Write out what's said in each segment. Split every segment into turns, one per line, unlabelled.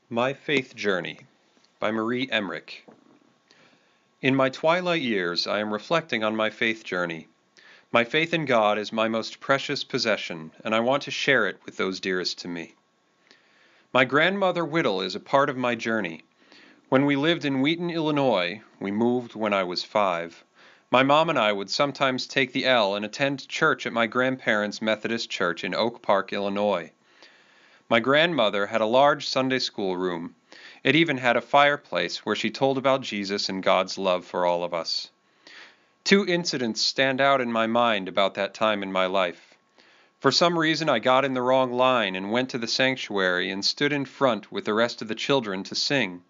My Faith Journey by Marie Emrick. In my twilight years, I am reflecting on my faith journey. My faith in God is my most precious possession, and I want to share it with those dearest to me. My grandmother Whittle is a part of my journey. When we lived in Wheaton, Illinois, we moved when I was 5. My mom and I would sometimes take the L and attend church at my grandparents' Methodist church in Oak Park, Illinois. My grandmother had a large Sunday school room. It even had a fireplace where she told about Jesus and God's love for all of us. 2 incidents stand out in my mind about that time in my life. For some reason, I got in the wrong line and went to the sanctuary and stood in front with the rest of the children to sing.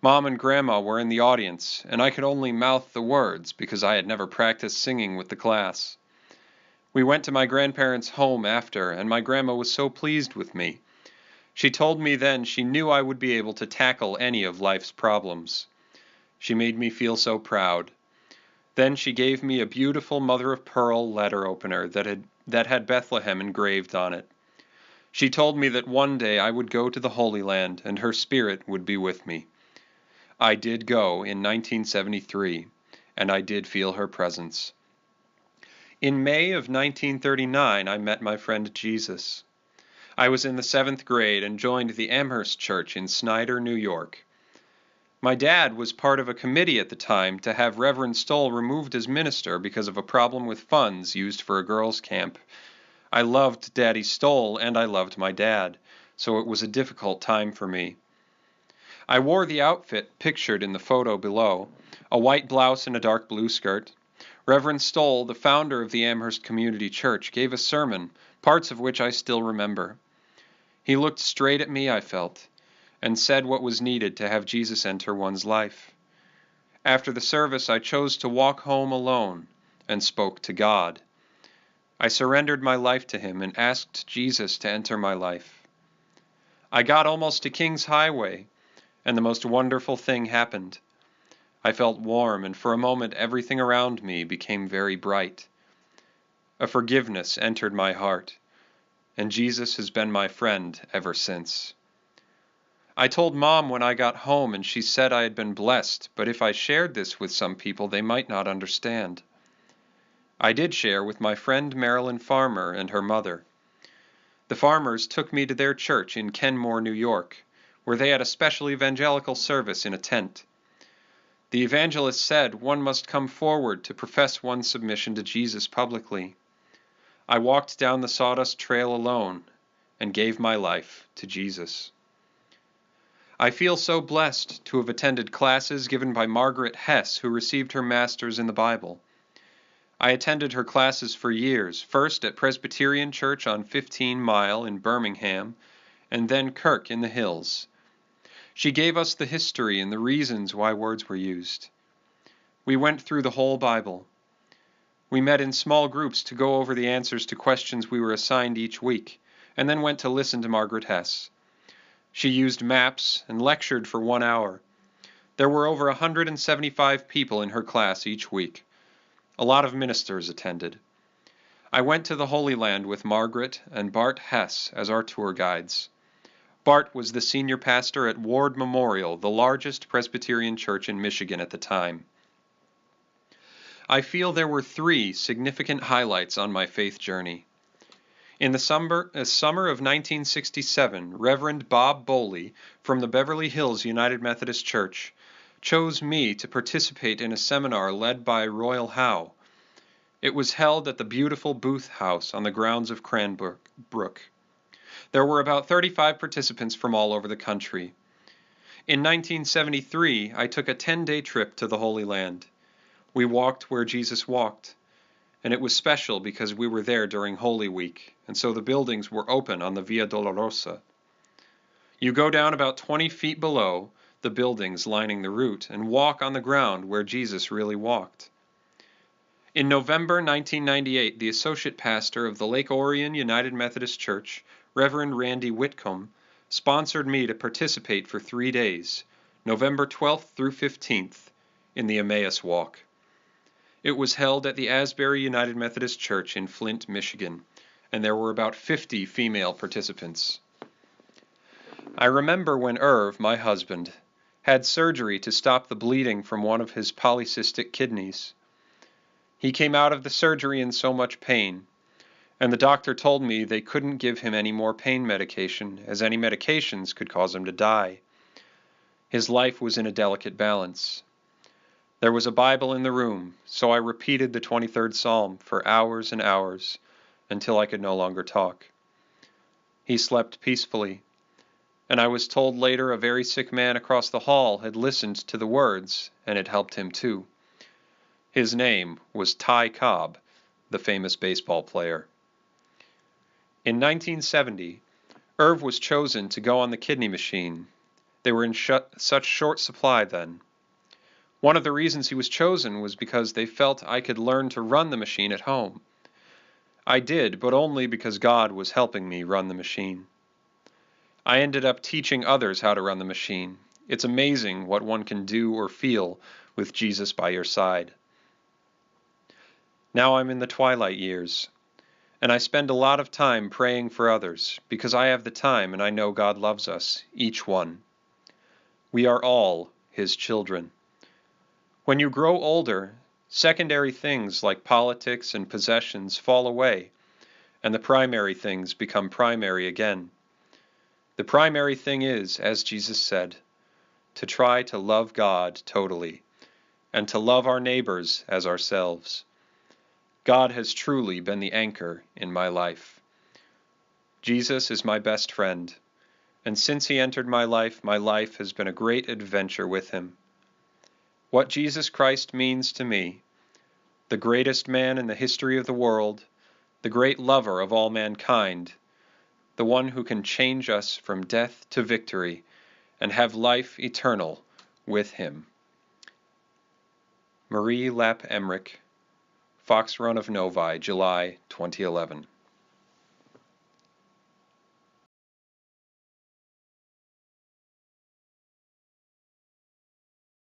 Mom and Grandma were in the audience, and I could only mouth the words because I had never practiced singing with the class. We went to my grandparents' home after, and my grandma was so pleased with me. She told me then she knew I would be able to tackle any of life's problems. She made me feel so proud. Then she gave me a beautiful mother-of-pearl letter opener that had Bethlehem engraved on it. She told me that one day I would go to the Holy Land and her spirit would be with me. I did go in 1973, and I did feel her presence. In May of 1939, I met my friend Jesus. I was in the 7th grade and joined the Amherst Church in Snyder, New York. My dad was part of a committee at the time to have Reverend Stoll removed as minister because of a problem with funds used for a girls' camp. I loved Daddy Stoll and I loved my dad, so it was a difficult time for me. I wore the outfit pictured in the photo below, a white blouse and a dark blue skirt. Reverend Stoll, the founder of the Amherst Community Church, gave a sermon, parts of which I still remember. He looked straight at me, I felt, and said what was needed to have Jesus enter one's life. After the service, I chose to walk home alone and spoke to God. I surrendered my life to Him and asked Jesus to enter my life. I got almost to King's Highway, and the most wonderful thing happened. I felt warm, and for a moment everything around me became very bright. A forgiveness entered my heart, and Jesus has been my friend ever since. I told Mom when I got home, and she said I had been blessed, but if I shared this with some people, they might not understand. I did share with my friend Marilyn Farmer and her mother. The Farmers took me to their church in Kenmore, New York, where they had a special evangelical service in a tent. The evangelist said one must come forward to profess one's submission to Jesus publicly. I walked down the sawdust trail alone and gave my life to Jesus. I feel so blessed to have attended classes given by Margaret Hess, who received her master's in the Bible. I attended her classes for years, first at Presbyterian Church on 15 Mile in Birmingham, and then Kirk in the Hills. She gave us the history and the reasons why words were used. We went through the whole Bible. We met in small groups to go over the answers to questions we were assigned each week, and then went to listen to Margaret Hess. She used maps and lectured for 1 hour. There were over 175 people in her class each week. A lot of ministers attended. I went to the Holy Land with Margaret and Bart Hess as our tour guides. Bart was the senior pastor at Ward Memorial, the largest Presbyterian church in Michigan at the time. I feel there were 3 significant highlights on my faith journey. In the summer of 1967, Reverend Bob Boley from the Beverly Hills United Methodist Church chose me to participate in a seminar led by Royal Howe. It was held at the beautiful Booth House on the grounds of Cranbrook. There were about 35 participants from all over the country. In 1973, I took a 10-day trip to the Holy Land. We walked where Jesus walked, and it was special because we were there during Holy Week, and so the buildings were open on the Via Dolorosa. You go down about 20 feet below the buildings lining the route and walk on the ground where Jesus really walked. In November 1998, the associate pastor of the Lake Orion United Methodist Church, Reverend Randy Whitcomb, sponsored me to participate for 3 days, November 12th through 15th, in the Emmaus Walk. It was held at the Asbury United Methodist Church in Flint, Michigan, and there were about 50 female participants. I remember when Irv, my husband, had surgery to stop the bleeding from one of his polycystic kidneys. He came out of the surgery in so much pain, and the doctor told me they couldn't give him any more pain medication, as any medications could cause him to die. His life was in a delicate balance. There was a Bible in the room, so I repeated the 23rd Psalm for hours and hours until I could no longer talk. He slept peacefully, and I was told later a very sick man across the hall had listened to the words, and it helped him too. His name was Ty Cobb, the famous baseball player. In 1970, Irv was chosen to go on the kidney machine. They were in such short supply then. One of the reasons he was chosen was because they felt I could learn to run the machine at home. I did, but only because God was helping me run the machine. I ended up teaching others how to run the machine. It's amazing what one can do or feel with Jesus by your side. Now I'm in the twilight years, and I spend a lot of time praying for others because I have the time and I know God loves us, each one. We are all His children. When you grow older, secondary things like politics and possessions fall away, and the primary things become primary again. The primary thing is, as Jesus said, to try to love God totally, and to love our neighbors as ourselves. God has truly been the anchor in my life. Jesus is my best friend, and since He entered my life has been a great adventure with Him. What Jesus Christ means to me, the greatest man in the history of the world, the great lover of all mankind, the one who can change us from death to victory and have life eternal with Him. Marie Lapp Emrick, Fox Run of Novi, July 2011.